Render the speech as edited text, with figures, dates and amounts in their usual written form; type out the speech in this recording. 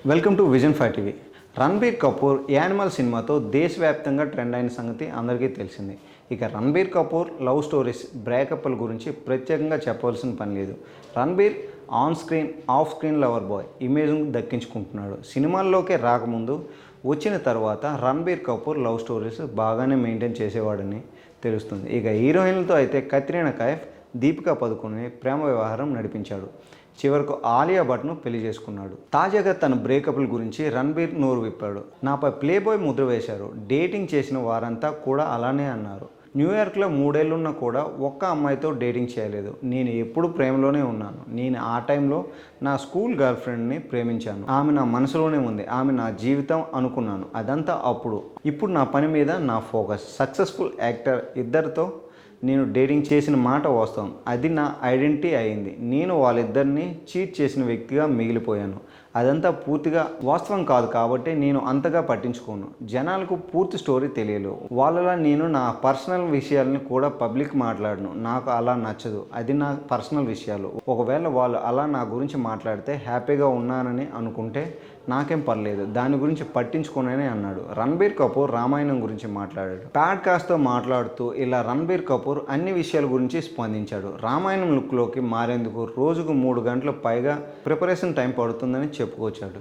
Welcome to vision 5 TV. Ranbir Kapoor Animal సినిమాతో దేశవ్యాప్తంగా trend అయిన సంగతి అందరికీ తెలిసిందే. ఇక రణబీర్ కపూర్ లవ్ స్టోరీస్ బ్రేకప్ల గురించి ప్రత్యేకంగా చెప్పవలసిన పని లేదు. Ranbir on screen off screen lover boy ఇమేజ్ను దక్కించుకుంటున్నాడు. సినిమాల్లోకే రాకముందు వచ్చిన తర్వాత రణబీర్ కపూర్ లవ్ స్టోరీస్ బాగానే మెయింటైన్ చేసేవాడని తెలుస్తుంది. ఇక హీరోయిన్లతో అయితే కత్రినా కైఫ్, దీపికా పదుకొనె ప్రేమ వ్యవహారం నడిపించాడు. చివరకు ఆలియా భట్ను పెళ్లి చేసుకున్నాడు. తాజాగా తన బ్రేకప్ల గురించి రణబీర్ నోరు విప్పాడు. నాపై ప్లేబాయ్ ముద్ర వేశారు. డేటింగ్ చేసిన వారంతా కూడా అలానే అన్నారు. న్యూయార్క్లో 3 ఏళ్ళున్నా కూడా ఒక్క అమ్మాయితో డేటింగ్ చేయలేదు. నేను ఎప్పుడు ప్రేమలోనే ఉన్నాను. నేను ఆ టైంలో నా స్కూల్ గర్ల్ ఫ్రెండ్ని ప్రేమించాను. ఆమె నా మనసులోనే ఉంది. ఆమె నా జీవితం అనుకున్నాను. అదంతా అప్పుడు. ఇప్పుడు నా పని మీద నా ఫోకస్. సక్సెస్ఫుల్ యాక్టర్ ఇద్దరితో నేను డేటింగ్ చేసిన మాట వాస్తవం. అది నా ఐడెంటిటీ అయింది. నేను వాళ్ళిద్దరిని చీట్ చేసిన వ్యక్తిగా మిగిలిపోయాను. అదంతా పూర్తిగా వాస్తవం కాదు కాబట్టి నేను అంతగా పట్టించుకోను. జనాలకు పూర్తి స్టోరీ తెలియదు. వాళ్ళలా నేను నా పర్సనల్ విషయాలని కూడా పబ్లిక్ మాట్లాడను. నాకు అలా నచ్చదు. అది నా పర్సనల్ విషయాలు. ఒకవేళ వాళ్ళు అలా నా గురించి మాట్లాడితే హ్యాపీగా ఉన్నానని అనుకుంటే నాకేం పర్లేదు. దాని గురించి పట్టించుకోనని అన్నాడు. రణబీర్ కపూర్ రామాయణం గురించి మాట్లాడాడు. పాడ్కాస్ట్తో మాట్లాడుతూ ఇలా రణబీర్ కపూర్ అన్ని విషయాల గురించి స్పందించాడు. రామాయణం లుక్లోకి మారేందుకు రోజుకు 3 గంటలు పైగా ప్రిపరేషన్ టైం పడుతుందని చెప్పుకొచ్చాడు.